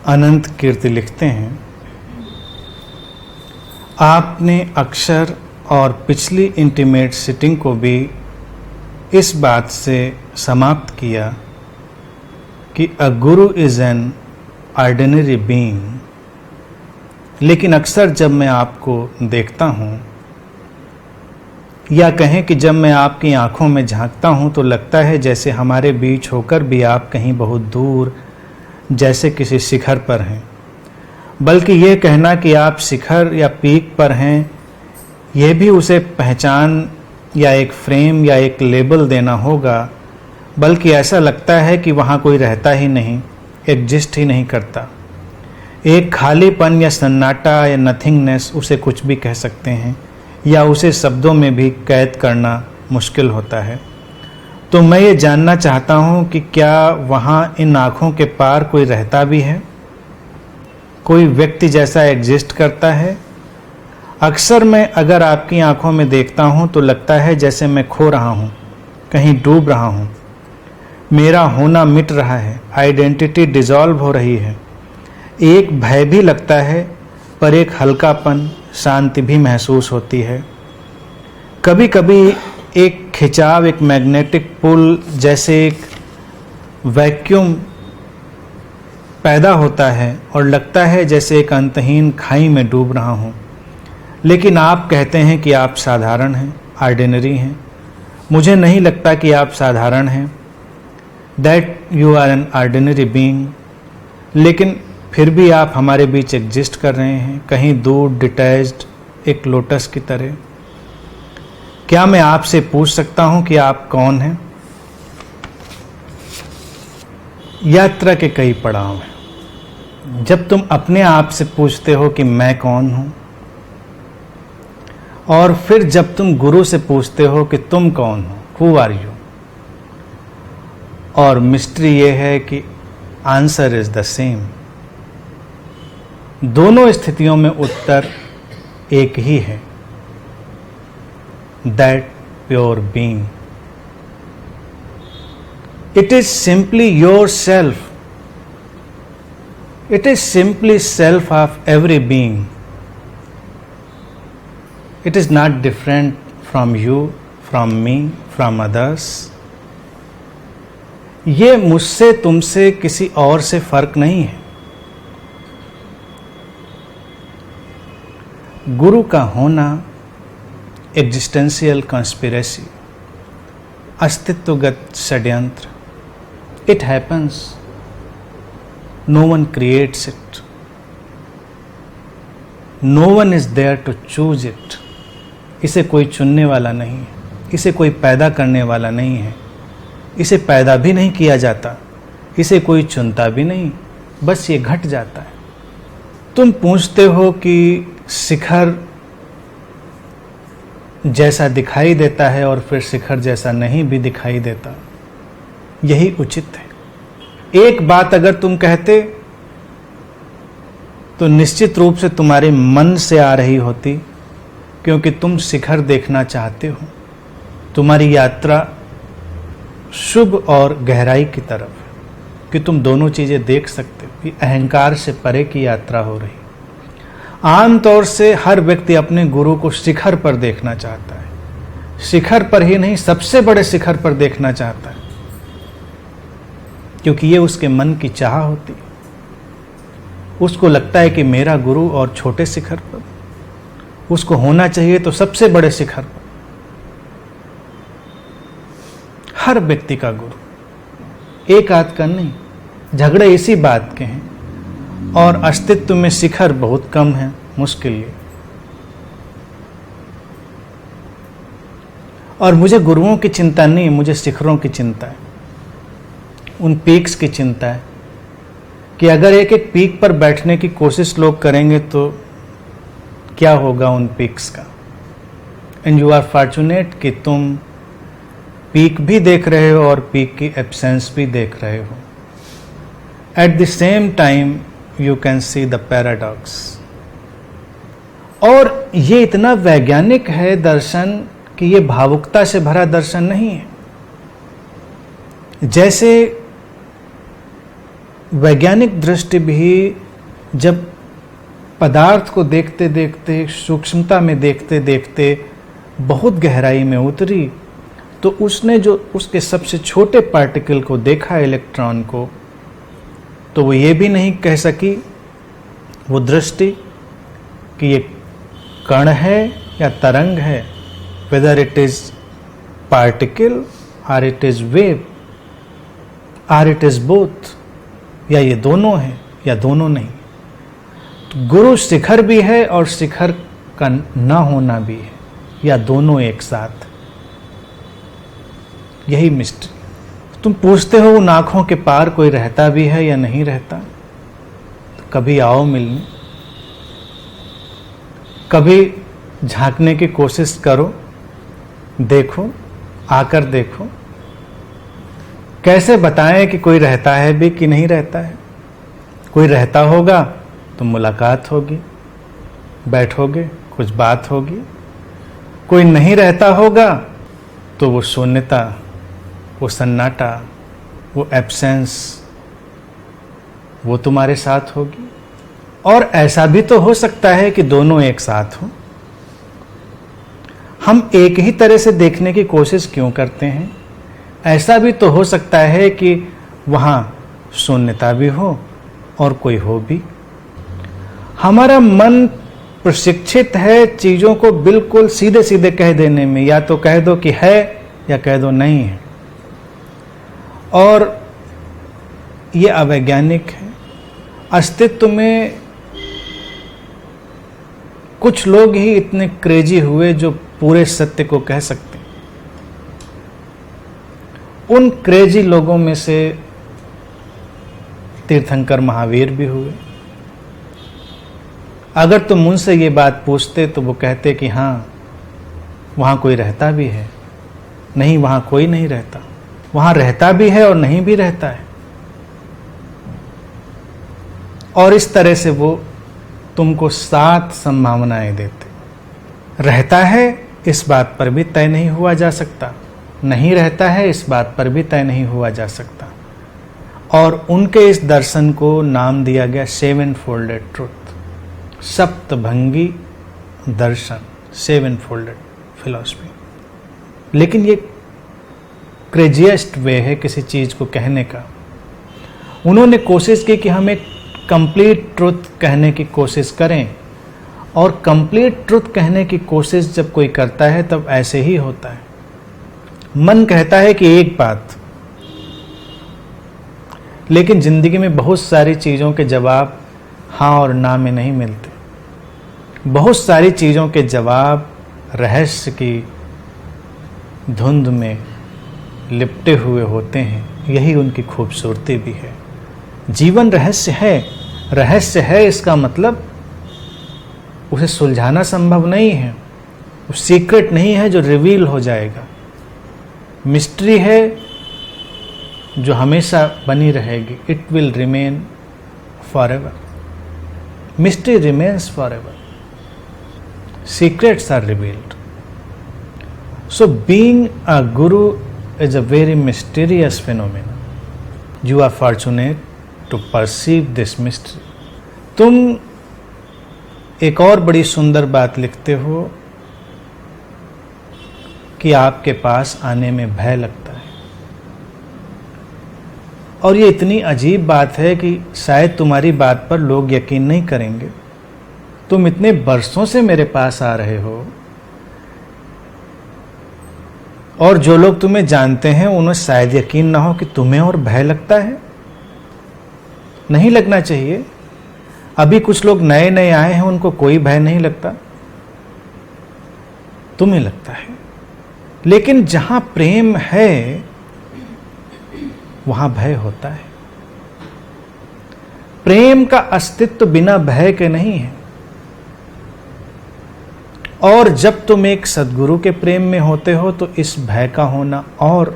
अनंत कीर्ति लिखते हैं, आपने अक्षर और पिछली इंटीमेट सिटिंग को भी इस बात से समाप्त किया कि अ गुरु इज एन ऑर्डिनरी बीइंग। लेकिन अक्सर जब मैं आपको देखता हूँ, या कहें कि जब मैं आपकी आंखों में झांकता हूँ, तो लगता है जैसे हमारे बीच होकर भी आप कहीं बहुत दूर, जैसे किसी शिखर पर हैं। बल्कि ये कहना कि आप शिखर या पीक पर हैं, यह भी उसे पहचान या एक फ्रेम या एक लेबल देना होगा। बल्कि ऐसा लगता है कि वहाँ कोई रहता ही नहीं, एग्जिस्ट ही नहीं करता। एक खालीपन या सन्नाटा या नथिंगनेस, उसे कुछ भी कह सकते हैं, या उसे शब्दों में भी कैद करना मुश्किल होता है। तो मैं ये जानना चाहता हूँ कि क्या वहाँ इन आँखों के पार कोई रहता भी है, कोई व्यक्ति जैसा एग्जिस्ट करता है। अक्सर मैं अगर आपकी आंखों में देखता हूं तो लगता है जैसे मैं खो रहा हूं, कहीं डूब रहा हूं। मेरा होना मिट रहा है, आइडेंटिटी डिसॉल्व हो रही है। एक भय भी लगता है, पर एक हल्कापन, शांति भी महसूस होती है। कभी कभी एक खिंचाव, एक मैग्नेटिक पुल जैसे एक वैक्यूम पैदा होता है और लगता है जैसे एक अंतहीन खाई में डूब रहा हूं। लेकिन आप कहते हैं कि आप साधारण हैं, ऑर्डिनरी हैं। मुझे नहीं लगता कि आप साधारण हैं, that you are an ordinary being. लेकिन फिर भी आप हमारे बीच एग्जिस्ट कर रहे हैं, कहीं दूर, डिटैच्ड, एक लोटस की तरह। क्या मैं आपसे पूछ सकता हूं कि आप कौन हैं? यात्रा के कई पड़ाव हैं। जब तुम अपने आप से पूछते हो कि मैं कौन हूं, और फिर जब तुम गुरु से पूछते हो कि तुम कौन हो, हु आर यू। और मिस्ट्री ये है कि आंसर इज द सेम। दोनों स्थितियों में उत्तर एक ही है, that pure being. It is simply your self. It is simply self of every being. It is not different from you, from me, from others. ये मुझसे, तुमसे, किसी और से फर्क नहीं है। गुरु का होना एग्जिस्टेंशियल कॉन्स्पिरेसी, अस्तित्वगत षड्यंत्र। It happens, no one creates it, no one is there to choose it. इसे कोई चुनने वाला नहीं है, इसे कोई पैदा करने वाला नहीं है, इसे पैदा भी नहीं किया जाता, इसे कोई चुनता भी नहीं, बस ये घट जाता है। तुम पूछते हो कि शिखर जैसा दिखाई देता है और फिर शिखर जैसा नहीं भी दिखाई देता, यही उचित है। एक बात अगर तुम कहते तो निश्चित रूप से तुम्हारे मन से आ रही होती, क्योंकि तुम शिखर देखना चाहते हो। तुम्हारी यात्रा शुभ और गहराई की तरफ है कि तुम दोनों चीजें देख सकते हो। कि अहंकार से परे की यात्रा हो रही। आमतौर से हर व्यक्ति अपने गुरु को शिखर पर देखना चाहता है, शिखर पर ही नहीं, सबसे बड़े शिखर पर देखना चाहता है, क्योंकि ये उसके मन की चाह होती है। उसको लगता है कि मेरा गुरु और छोटे शिखर पर, उसको होना चाहिए तो सबसे बड़े शिखर पर। हर व्यक्ति का गुरु एक आध का नहीं, झगड़े इसी बात के हैं। और अस्तित्व में शिखर बहुत कम है, मुश्किल ये। और मुझे गुरुओं की चिंता नहीं, मुझे शिखरों की चिंता है, उन पीक्स की चिंता है कि अगर एक एक पीक पर बैठने की कोशिश लोग करेंगे तो क्या होगा उन पीक्स का। एंड यू आर फॉर्चुनेट कि तुम पीक भी देख रहे हो और पीक की एब्सेंस भी देख रहे हो। At the same time you can see the paradox. और ये इतना वैज्ञानिक है दर्शन कि ये भावुकता से भरा दर्शन नहीं है। जैसे वैज्ञानिक दृष्टि भी जब पदार्थ को देखते देखते, सूक्ष्मता में देखते देखते बहुत गहराई में उतरी, तो उसने जो उसके सबसे छोटे पार्टिकल को देखा, इलेक्ट्रॉन को, तो वो ये भी नहीं कह सकी वो दृष्टि कि ये कण है या तरंग है, वेदर इट इज पार्टिकल और इट इज वेव और इट इज बोथ, या ये दोनों है या दोनों नहीं। तो गुरु शिखर भी है और शिखर का ना होना भी है, या दोनों एक साथ। यही मिस्ट्री। तुम पूछते हो उन आंखों के पार कोई रहता भी है या नहीं रहता, तो कभी आओ मिलने, कभी झांकने की कोशिश करो, देखो, आकर देखो। कैसे बताएं कि कोई रहता है भी कि नहीं रहता है? कोई रहता होगा तो मुलाकात होगी, बैठोगे, कुछ बात होगी। कोई नहीं रहता होगा तो वो शून्यता, वो सन्नाटा, वो एब्सेंस, वो तुम्हारे साथ होगी। और ऐसा भी तो हो सकता है कि दोनों एक साथ हो। हम एक ही तरह से देखने की कोशिश क्यों करते हैं? ऐसा भी तो हो सकता है कि वहां शून्यता भी हो और कोई हो भी। हमारा मन प्रशिक्षित है चीजों को बिल्कुल सीधे सीधे कह देने में, या तो कह दो कि है या कह दो नहीं है। और ये अवैज्ञानिक है। अस्तित्व में कुछ लोग ही इतने क्रेजी हुए जो पूरे सत्य को कह सकते हैं। उन क्रेजी लोगों में से तीर्थंकर महावीर भी हुए। अगर तुम उनसे ये बात पूछते तो वो कहते कि हाँ, वहां कोई रहता भी है। नहीं, वहां कोई नहीं रहता। वहां रहता भी है और नहीं भी रहता है। और इस तरह से वो तुमको 7 संभावनाएं देते। रहता है इस बात पर भी तय नहीं हुआ जा सकता, नहीं रहता है इस बात पर भी तय नहीं हुआ जा सकता। और उनके इस दर्शन को नाम दिया गया 7 फोल्डेड ट्रुथ, सप्तभंगी दर्शन, 7 फोल्डेड फिलॉसफी। लेकिन ये क्रेजिएस्ट वे है किसी चीज को कहने का। उन्होंने कोशिश की कि हम एक कंप्लीट ट्रुथ कहने की कोशिश करें, और कंप्लीट ट्रुथ कहने की कोशिश जब कोई करता है तब ऐसे ही होता है। मन कहता है कि एक बात, लेकिन जिंदगी में बहुत सारी चीजों के जवाब हाँ और ना में नहीं मिलते। बहुत सारी चीजों के जवाब रहस्य की धुंध में लिपटे हुए होते हैं। यही उनकी खूबसूरती भी है। जीवन रहस्य है। रहस्य है इसका मतलब उसे सुलझाना संभव नहीं है। वो सीक्रेट नहीं है जो रिवील हो जाएगा। मिस्ट्री है जो हमेशा बनी रहेगी। It will remain for ever. Mystery remains for ever. Secrets are revealed. So being a guru is a very mysterious phenomenon. You are fortunate to perceive this mystery. तुम एक और बड़ी सुंदर बात लिखते हो कि आपके पास आने में भय लगता है। और ये इतनी अजीब बात है कि शायद तुम्हारी बात पर लोग यकीन नहीं करेंगे। तुम इतने बरसों से मेरे पास आ रहे हो, और जो लोग तुम्हें जानते हैं उन्हें शायद यकीन ना हो कि तुम्हें और भय लगता है। नहीं लगना चाहिए। अभी कुछ लोग नए नए आए हैं, उनको कोई भय नहीं लगता, तुम्हें लगता है। लेकिन जहां प्रेम है वहां भय होता है। प्रेम का अस्तित्व बिना भय के नहीं है। और जब तुम एक सद्गुरु के प्रेम में होते हो तो इस भय का होना और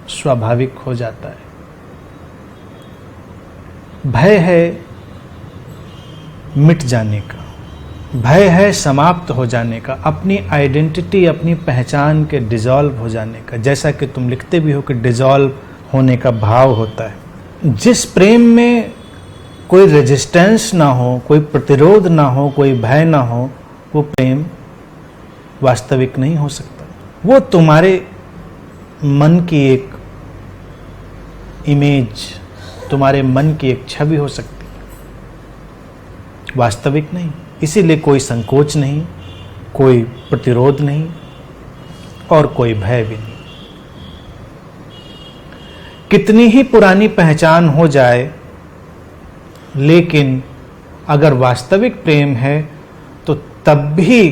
स्वाभाविक हो जाता है। भय है मिट जाने का, भय है समाप्त हो जाने का, अपनी आइडेंटिटी, अपनी पहचान के डिसॉल्व हो जाने का। जैसा कि तुम लिखते भी हो कि डिसॉल्व होने का भाव होता है। जिस प्रेम में कोई रेजिस्टेंस ना हो, कोई प्रतिरोध ना हो, कोई भय ना हो, वो प्रेम वास्तविक नहीं हो सकता। वो तुम्हारे मन की एक इमेज, तुम्हारे मन की एक छवि हो सकती है, वास्तविक नहीं। इसीलिए कोई संकोच नहीं, कोई प्रतिरोध नहीं और कोई भय भी नहीं। कितनी ही पुरानी पहचान हो जाए, लेकिन अगर वास्तविक प्रेम है तो तब भी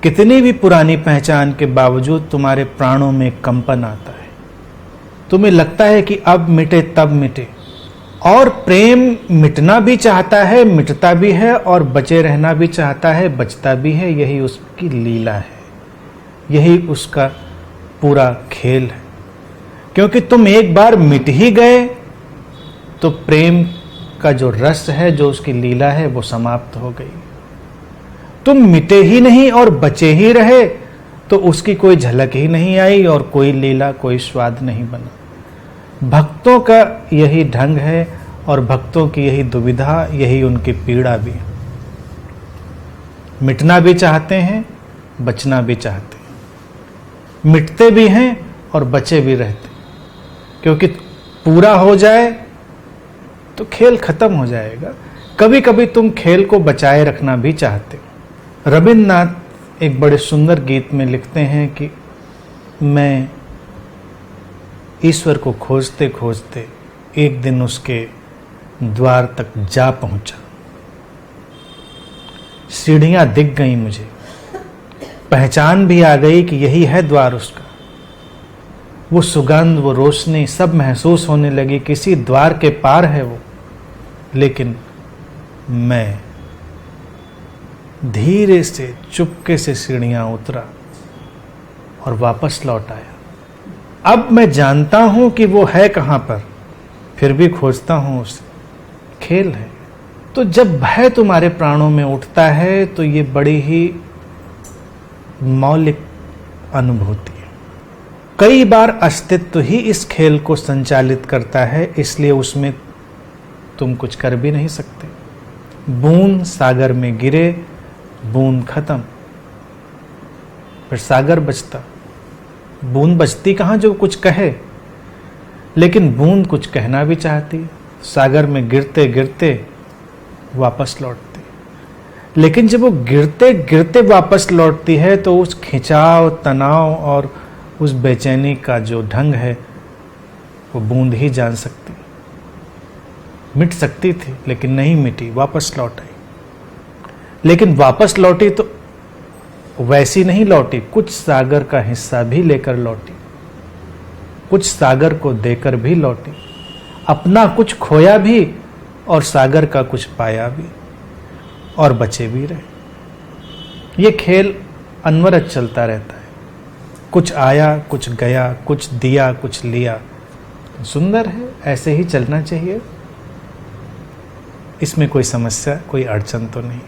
कितनी भी पुरानी पहचान के बावजूद तुम्हारे प्राणों में कंपन आता है। तुम्हें लगता है कि अब मिटे तब मिटे, और प्रेम मिटना भी चाहता है, मिटता भी है, और बचे रहना भी चाहता है, बचता भी है। यही उसकी लीला है, यही उसका पूरा खेल है। क्योंकि तुम एक बार मिट ही गए तो प्रेम का जो रस है, जो उसकी लीला है, वो समाप्त हो गई। तुम मिटे ही नहीं और बचे ही रहे तो उसकी कोई झलक ही नहीं आई और कोई लीला, कोई स्वाद नहीं बना। भक्तों का यही ढंग है और भक्तों की यही दुविधा, यही उनकी पीड़ा भी। मिटना भी चाहते हैं, बचना भी चाहते हैं, मिटते भी हैं और बचे भी रहते हैं। क्योंकि पूरा हो जाए तो खेल खत्म हो जाएगा। कभी कभी तुम खेल को बचाए रखना भी चाहते हो। रविन्द्रनाथ एक बड़े सुंदर गीत में लिखते हैं कि मैं ईश्वर को खोजते खोजते एक दिन उसके द्वार तक जा पहुंचा। सीढ़ियां दिख गई मुझे, पहचान भी आ गई कि यही है द्वार उसका। वो सुगंध, वो रोशनी सब महसूस होने लगी, किसी द्वार के पार है वो। लेकिन मैं धीरे से, चुपके से सीढ़ियां उतरा और वापस लौट आया। अब मैं जानता हूं कि वो है कहां पर, फिर भी खोजता हूं उसे। खेल है। तो जब भय तुम्हारे प्राणों में उठता है तो ये बड़ी ही मौलिक अनुभूति है। कई बार अस्तित्व ही इस खेल को संचालित करता है, इसलिए उसमें तुम कुछ कर भी नहीं सकते। बूंद सागर में गिरे, बूंद खत्म, फिर सागर बचता। बूंद बचती कहां जो कुछ कहे, लेकिन बूंद कुछ कहना भी चाहती। सागर में गिरते गिरते वापस लौटती, लेकिन जब वो गिरते गिरते वापस लौटती है तो उस खिंचाव, तनाव और उस बेचैनी का जो ढंग है वो बूंद ही जान सकती। मिट सकती थी लेकिन नहीं मिटी, वापस लौट आई। लेकिन वापस लौटी तो वैसी नहीं लौटी, कुछ सागर का हिस्सा भी लेकर लौटी, कुछ सागर को देकर भी लौटी। अपना कुछ खोया भी और सागर का कुछ पाया भी, और बचे भी रहे। ये खेल अनवरत चलता रहता है। कुछ आया, कुछ गया, कुछ दिया, कुछ लिया। सुंदर है, ऐसे ही चलना चाहिए। इसमें कोई समस्या, कोई अड़चन तो नहीं।